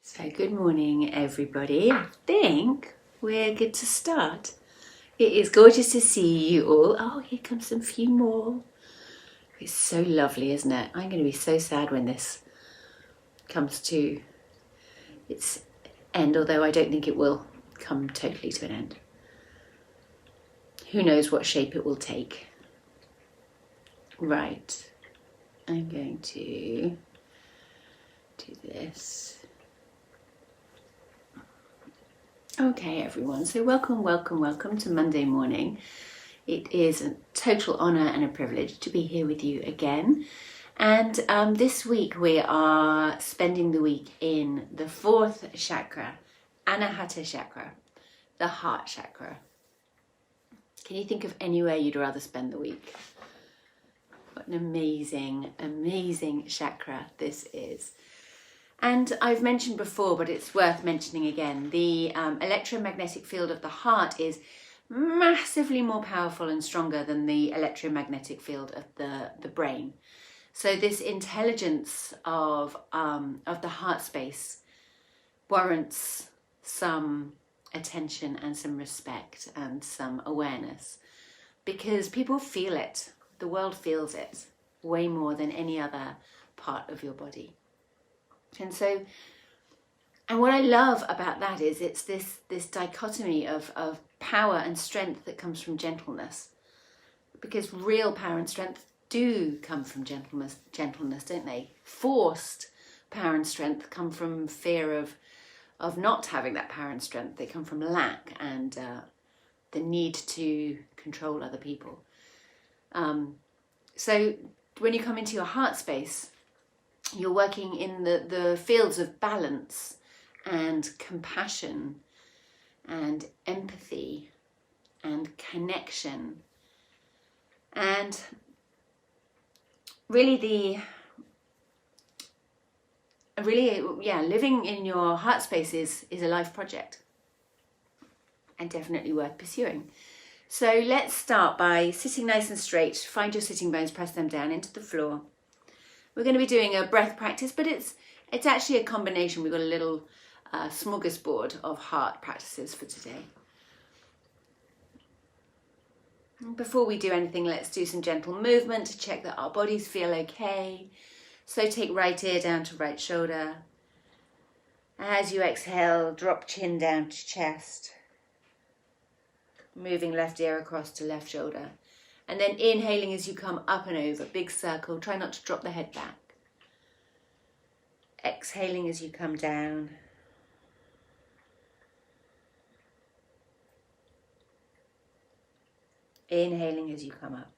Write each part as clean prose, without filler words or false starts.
So good morning everybody. I think we're good to start. It is gorgeous to see you all. Oh, here comes some few more. It's so lovely, isn't it? I'm going to be so sad when this comes to its end, although I don't think it will come totally to an end. Who knows what shape it will take. Right, I'm going to do this. Okay everyone, so welcome to Monday morning. It is a total honour and a privilege to be here with you again. And this week we are spending the week in the fourth chakra, Anahata Chakra, the heart chakra. Can you think of anywhere you'd rather spend the week? What an amazing chakra this is. And I've mentioned before, but it's worth mentioning again, the electromagnetic field of the heart is massively more powerful and stronger than the electromagnetic field of the brain. So this intelligence of the heart space warrants some attention and some respect and some awareness, because people feel it. The world feels it way more than any other part of your body. And what I love about that is it's this dichotomy of power and strength that comes from gentleness, because real power and strength do come from gentleness, don't they? Forced power and strength come from fear of not having that power and strength. They come from lack and the need to control other people. So when you come into your heart space, you're working in the fields of balance and compassion and empathy and connection. And really living in your heart space is a life project and definitely worth pursuing. So let's start by sitting nice and straight. Find your sitting bones, press them down into the floor. We're going to be doing a breath practice, but it's actually a combination. We've got a little smorgasbord of heart practices for today. Before we do anything, let's do some gentle movement to check that our bodies feel okay. So take right ear down to right shoulder. As you exhale, drop chin down to chest. Moving left ear across to left shoulder. And then inhaling as you come up and over, big circle. Try not to drop the head back. Exhaling as you come down. Inhaling as you come up.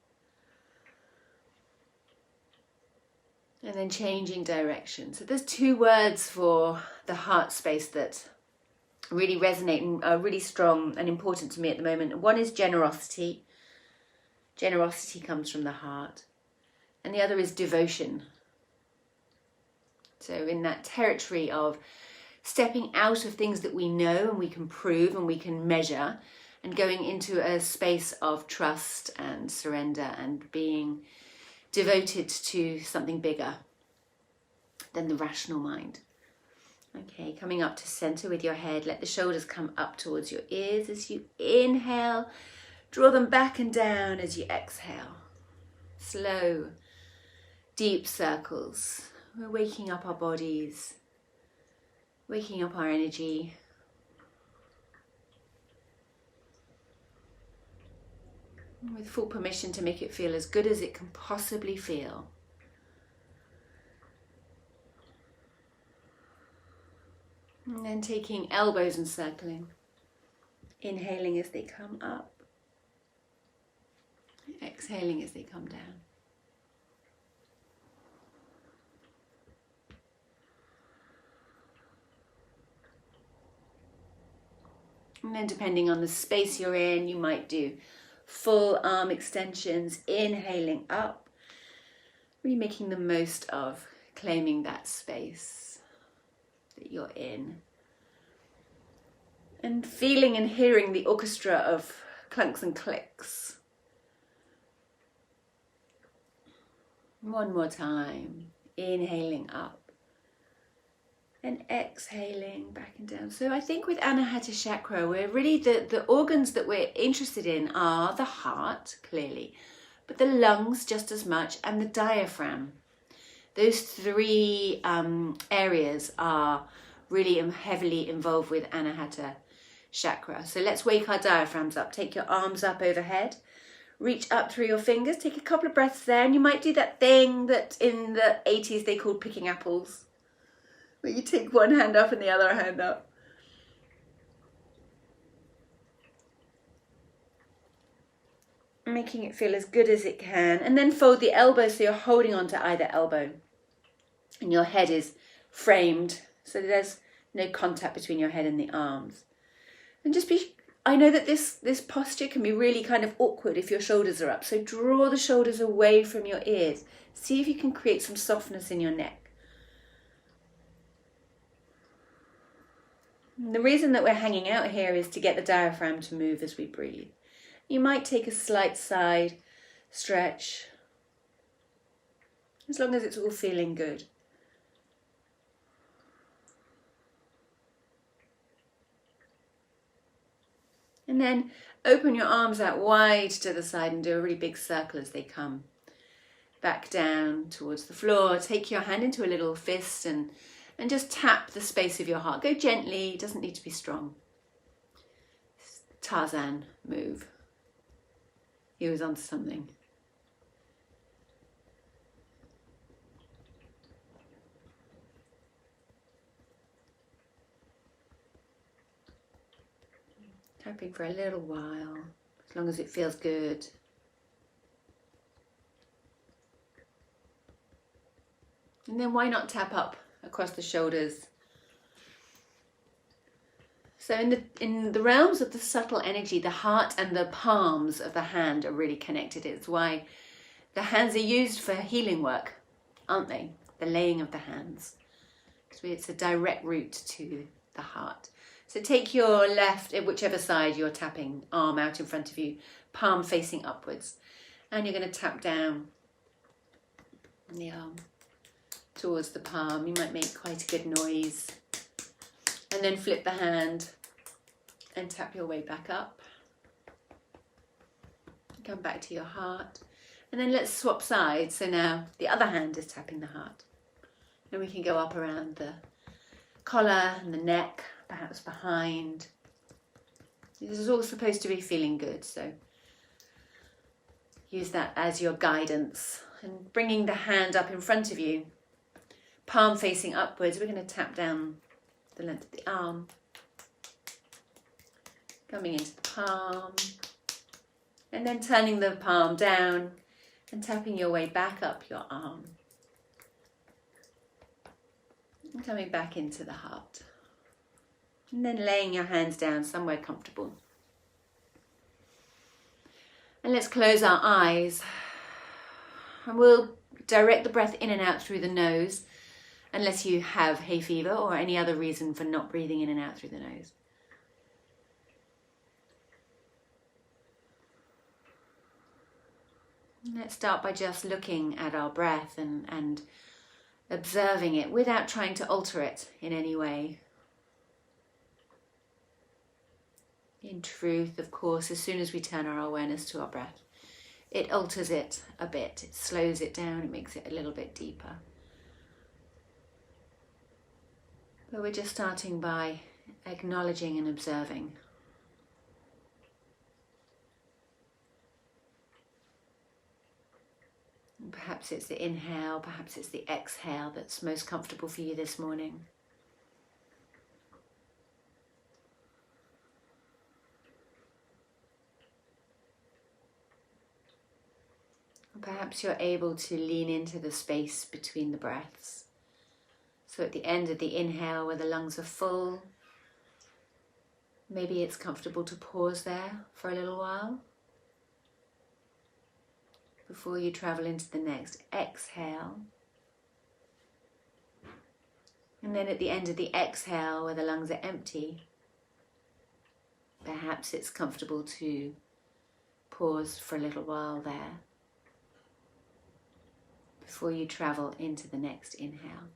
And then changing direction. So there's two words for the heart space that really resonate and are really strong and important to me at the moment. One is generosity. Generosity comes from the heart. And the other is devotion. So in that territory of stepping out of things that we know and we can prove and we can measure, and going into a space of trust and surrender and being devoted to something bigger than the rational mind. Okay, coming up to center with your head. Let the shoulders come up towards your ears as you inhale. Draw them back and down as you exhale. Slow, deep circles. We're waking up our bodies, waking up our energy. With full permission to make it feel as good as it can possibly feel. And then taking elbows and circling. Inhaling as they come up. Exhaling as they come down. And then depending on the space you're in, you might do full arm extensions, inhaling up, really making the most of claiming that space that you're in. And feeling and hearing the orchestra of clunks and clicks. One more time, inhaling up, And exhaling back and down. So I think with Anahata Chakra, we're really, the organs that we're interested in are the heart, clearly, but the lungs just as much, and the diaphragm. Those three areas are really heavily involved with Anahata Chakra. So let's wake our diaphragms up. Take your arms up overhead. Reach up through your fingers. Take a couple of breaths there, and you might do that thing that in the 80s they called picking apples, where you take one hand up and the other hand up. Making it feel as good as it can. And then fold the elbows so you're holding on to either elbow. And your head is framed so there's no contact between your head and the arms. And just be, I know that this posture can be really kind of awkward if your shoulders are up. So draw the shoulders away from your ears. See if you can create some softness in your neck. And the reason that we're hanging out here is to get the diaphragm to move as we breathe. You might take a slight side stretch, as long as it's all feeling good. And then open your arms out wide to the side and do a really big circle as they come back down towards the floor. Take your hand into a little fist and just tap the space of your heart. Go gently, it doesn't need to be strong. Tarzan move. He was onto something. Tapping for a little while, as long as it feels good. And then why not tap up across the shoulders? So in the realms of the subtle energy, the heart and the palms of the hand are really connected. It's why the hands are used for healing work, aren't they? The laying of the hands. Because it's a direct route to the heart. So take your left, whichever side you're tapping, arm out in front of you, palm facing upwards. And you're going to tap down the arm towards the palm. You might make quite a good noise. And then flip the hand and tap your way back up. Come back to your heart. And then let's swap sides. So now the other hand is tapping the heart. And we can go up around the collar and the neck, perhaps behind. This is all supposed to be feeling good, so use that as your guidance. And bringing the hand up in front of you, palm facing upwards, we're going to tap down the length of the arm, coming into the palm, and then turning the palm down and tapping your way back up your arm, and coming back into the heart. And then laying your hands down somewhere comfortable. And let's close our eyes. And we'll direct the breath in and out through the nose, unless you have hay fever or any other reason for not breathing in and out through the nose. And let's start by just looking at our breath and observing it without trying to alter it in any way. In truth, of course, as soon as we turn our awareness to our breath, it alters it a bit, it slows it down, it makes it a little bit deeper. But we're just starting by acknowledging and observing. And perhaps it's the inhale, perhaps it's the exhale that's most comfortable for you this morning. Perhaps you're able to lean into the space between the breaths. So at the end of the inhale, where the lungs are full, maybe it's comfortable to pause there for a little while before you travel into the next exhale. And then at the end of the exhale, where the lungs are empty, perhaps it's comfortable to pause for a little while there before you travel into the next inhale.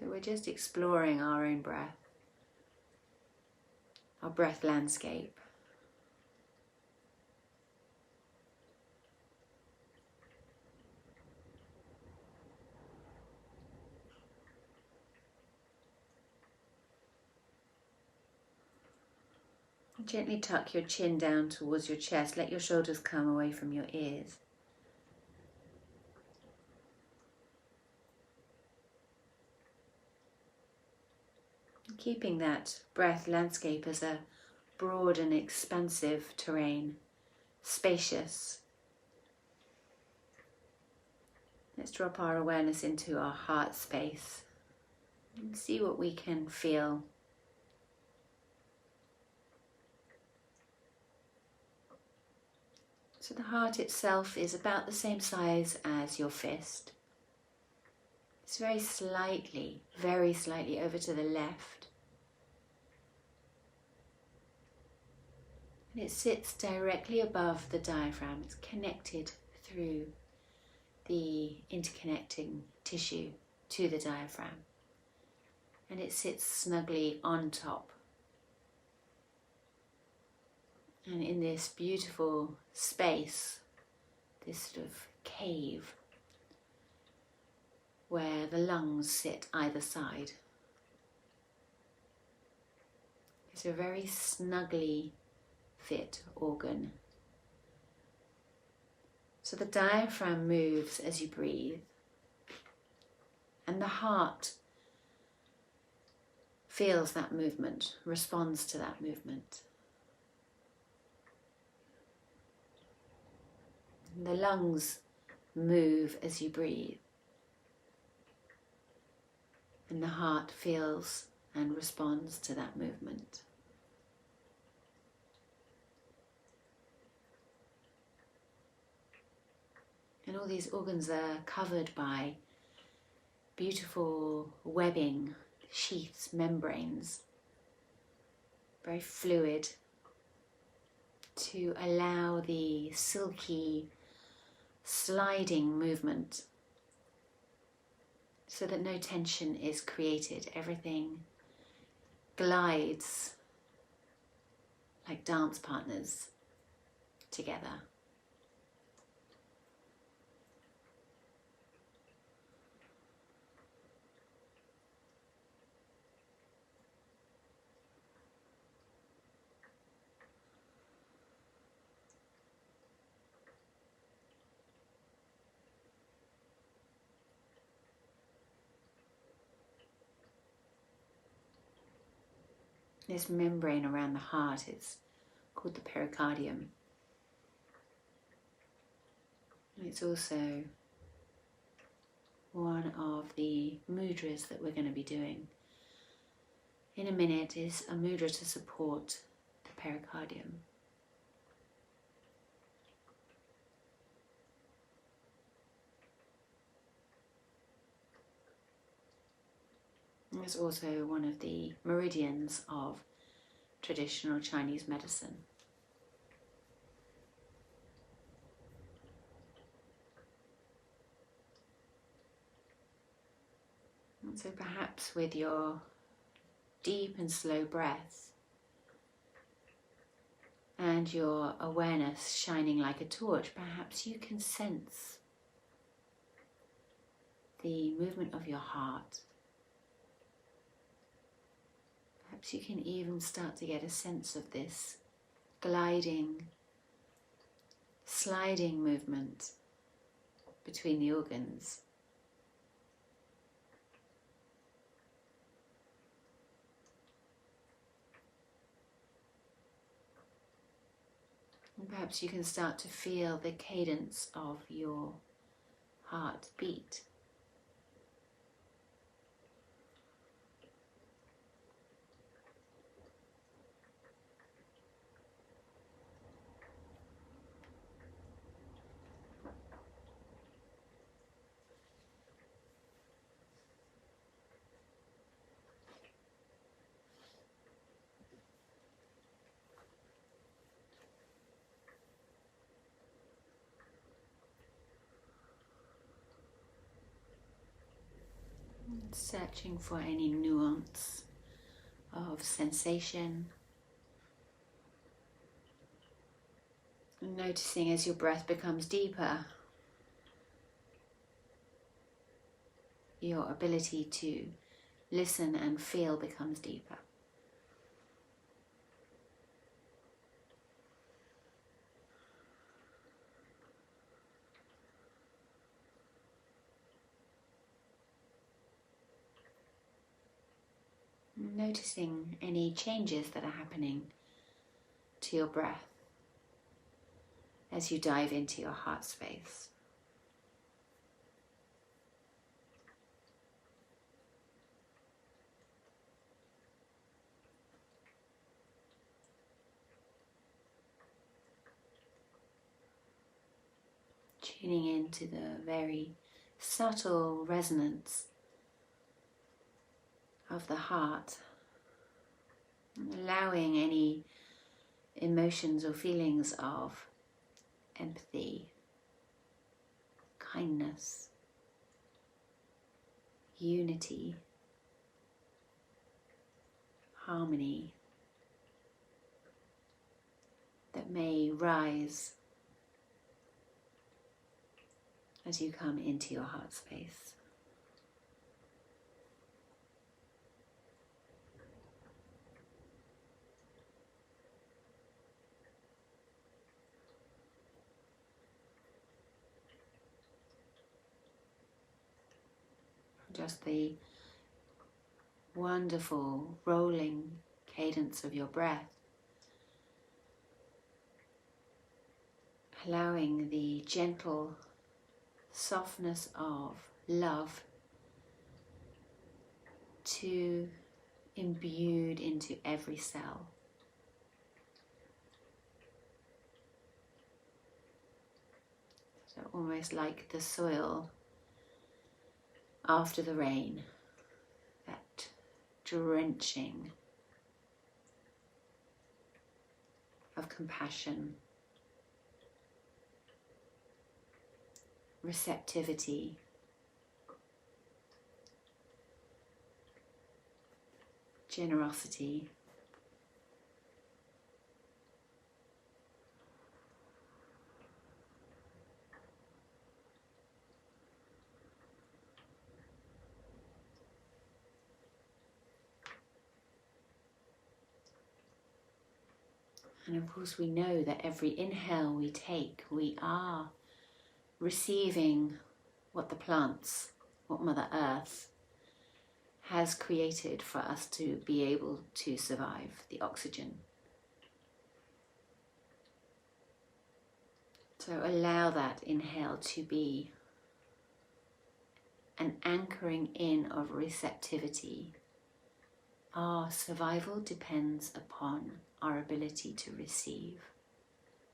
So we're just exploring our own breath, our breath landscape. Gently tuck your chin down towards your chest. Let your shoulders come away from your ears. Keeping that breath landscape as a broad and expansive terrain, spacious. Let's drop our awareness into our heart space and see what we can feel. So the heart itself is about the same size as your fist. It's very slightly over to the left. And it sits directly above the diaphragm. It's connected through the interconnecting tissue to the diaphragm. And it sits snugly on top. And in this beautiful space, this sort of cave, where the lungs sit either side, it's a very snugly fit organ. So the diaphragm moves as you breathe, and the heart feels that movement, responds to that movement. And the lungs move as you breathe, and the heart feels and responds to that movement. And all these organs are covered by beautiful webbing, sheaths, membranes, very fluid, to allow the silky sliding movement so that no tension is created. Everything glides like dance partners together. This membrane around the heart is called the pericardium. And it's also one of the mudras that we're going to be doing in a minute. Is a mudra to support the pericardium. And it's also one of the meridians of traditional Chinese medicine. And so perhaps with your deep and slow breath and your awareness shining like a torch, perhaps you can sense the movement of your heart. Perhaps you can even start to get a sense of this gliding, sliding movement between the organs. And perhaps you can start to feel the cadence of your heartbeat. Searching for any nuance of sensation. And noticing as your breath becomes deeper, your ability to listen and feel becomes deeper. Noticing any changes that are happening to your breath as you dive into your heart space. Tuning into the very subtle resonance of the heart, allowing any emotions or feelings of empathy, kindness, unity, harmony that may rise as you come into your heart space. Just the wonderful rolling cadence of your breath, allowing the gentle softness of love to imbued into every cell. So almost like the soil after the rain, that drenching of compassion, receptivity, generosity, and of course we know that every inhale we take, we are receiving what the plants, what Mother Earth has created for us to be able to survive, the oxygen. So allow that inhale to be an anchoring in of receptivity. Our survival depends upon our ability to receive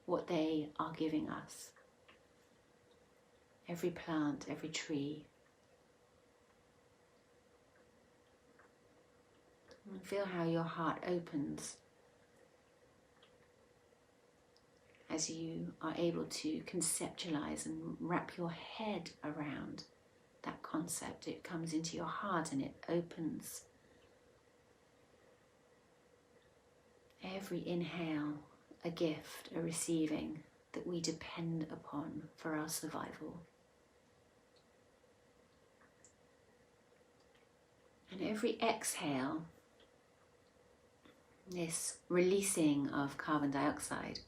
what they are giving us. Every plant, every tree. And feel how your heart opens as you are able to conceptualize and wrap your head around that concept. It comes into your heart and it opens. Every inhale, a gift, a receiving that we depend upon for our survival. And every exhale, this releasing of carbon dioxide,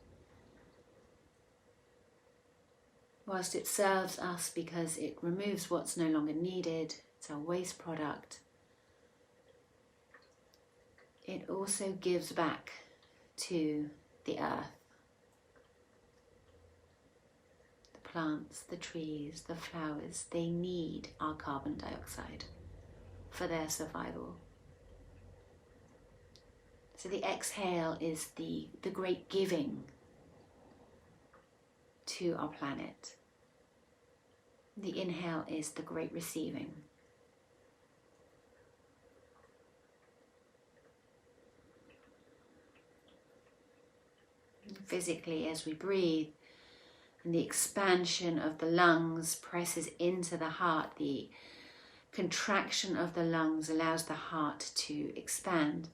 whilst it serves us because it removes what's no longer needed, it's a waste product, it also gives back to the earth. The plants, the trees, the flowers, they need our carbon dioxide for their survival. So the exhale is the great giving to our planet. The inhale is the great receiving. Physically, as we breathe, and the expansion of the lungs presses into the heart, the contraction of the lungs allows the heart to expand.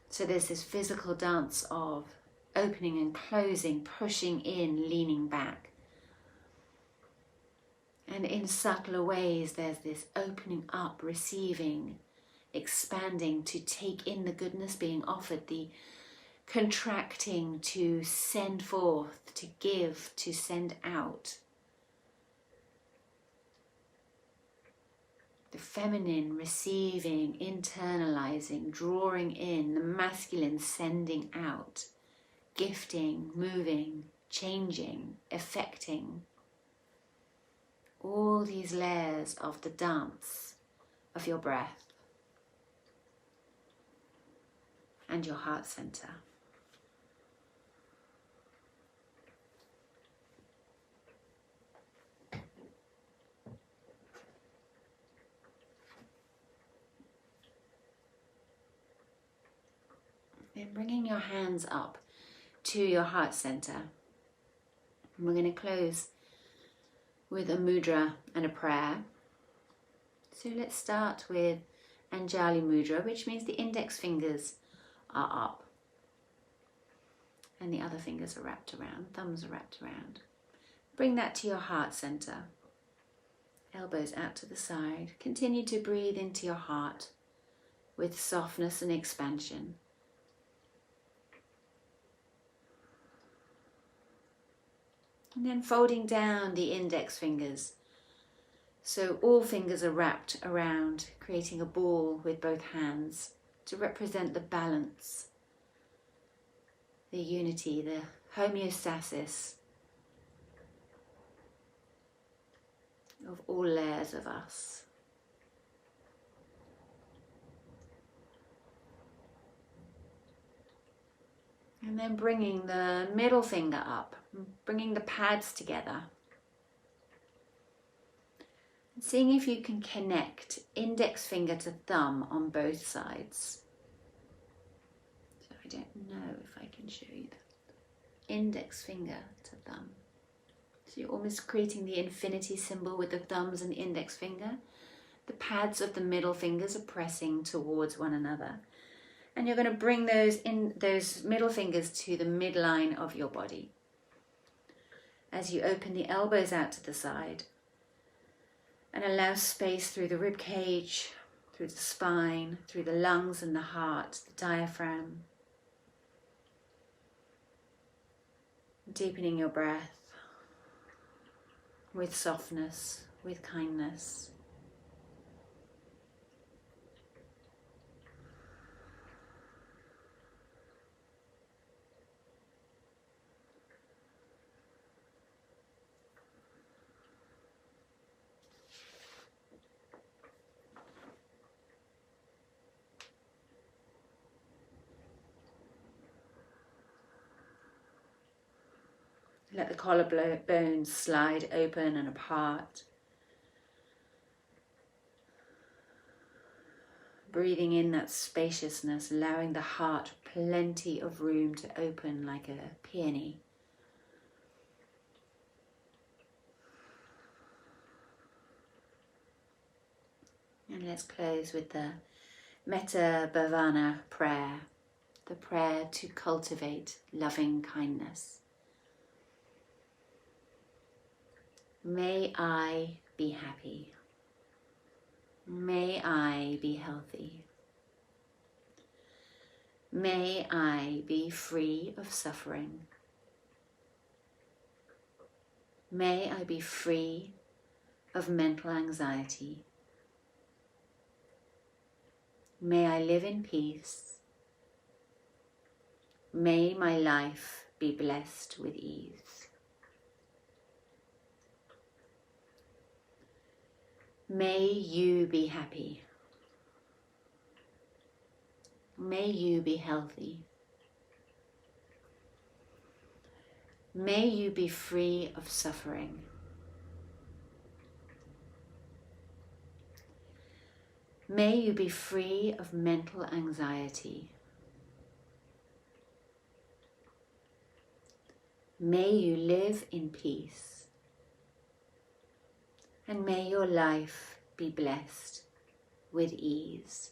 So there's this physical dance of opening and closing, pushing in, leaning back. And in subtler ways, there's this opening up, receiving, expanding to take in the goodness being offered, the contracting to send forth, to give, to send out. The feminine receiving, internalizing, drawing in, the masculine sending out, gifting, moving, changing, affecting. All these layers of the dance of your breath and your heart center. Then bringing your hands up to your heart center. And we're going to close with a mudra and a prayer. So let's start with Anjali Mudra, which means the index fingers are up and the other fingers are wrapped around, thumbs are wrapped around. Bring that to your heart center. Elbows out to the side. Continue to breathe into your heart with softness and expansion. And then folding down the index fingers. So all fingers are wrapped around, creating a ball with both hands to represent the balance, the unity, the homeostasis of all layers of us. And then bringing the middle finger up, bringing the pads together. And seeing if you can connect index finger to thumb on both sides. So I don't know if I can show you that. Index finger to thumb. So you're almost creating the infinity symbol with the thumbs and the index finger. The pads of the middle fingers are pressing towards one another. And you're going to bring those middle fingers to the midline of your body. As you open the elbows out to the side and allow space through the rib cage, through the spine, through the lungs and the heart, the diaphragm. Deepening your breath with softness, with kindness. Let the collarbones slide open and apart. Breathing in that spaciousness, allowing the heart plenty of room to open like a peony. And let's close with the Metta Bhavana prayer, the prayer to cultivate loving kindness. May I be happy. May I be healthy. May I be free of suffering. May I be free of mental anxiety. May I live in peace. May my life be blessed with ease. May you be happy. May you be healthy. May you be free of suffering. May you be free of mental anxiety. May you live in peace. And may your life be blessed with ease.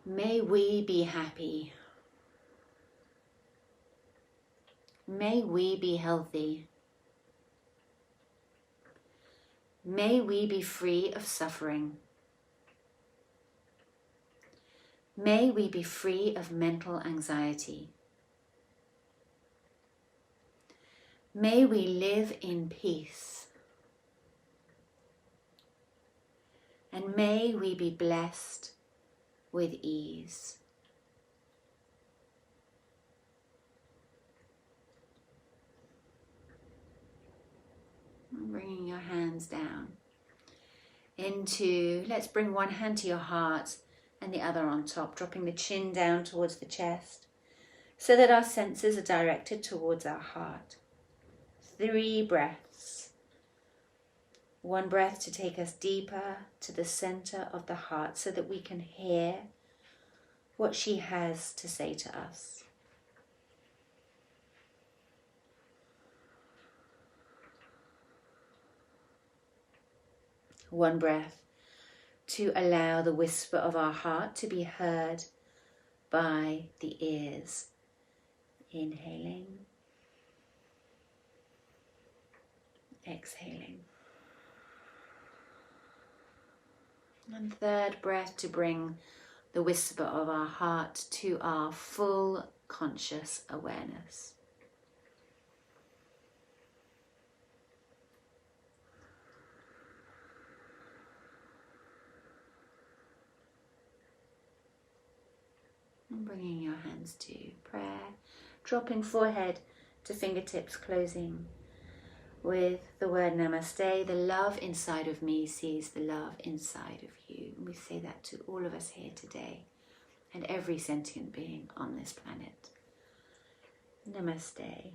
May we be happy. May we be healthy. May we be free of suffering. May we be free of mental anxiety. May we live in peace. And may we be blessed with ease. Bringing your hands down into, let's bring one hand to your heart and the other on top, dropping the chin down towards the chest so that our senses are directed towards our heart. 3 breaths. 1 breath to take us deeper to the center of the heart so that we can hear what she has to say to us. 1 breath to allow the whisper of our heart to be heard by the ears. Inhaling, exhaling. And 3rd breath to bring the whisper of our heart to our full conscious awareness. And bringing your hands to prayer, dropping forehead to fingertips, closing with the word namaste. The love inside of me sees the love inside of you. And we say that to all of us here today and every sentient being on this planet. Namaste.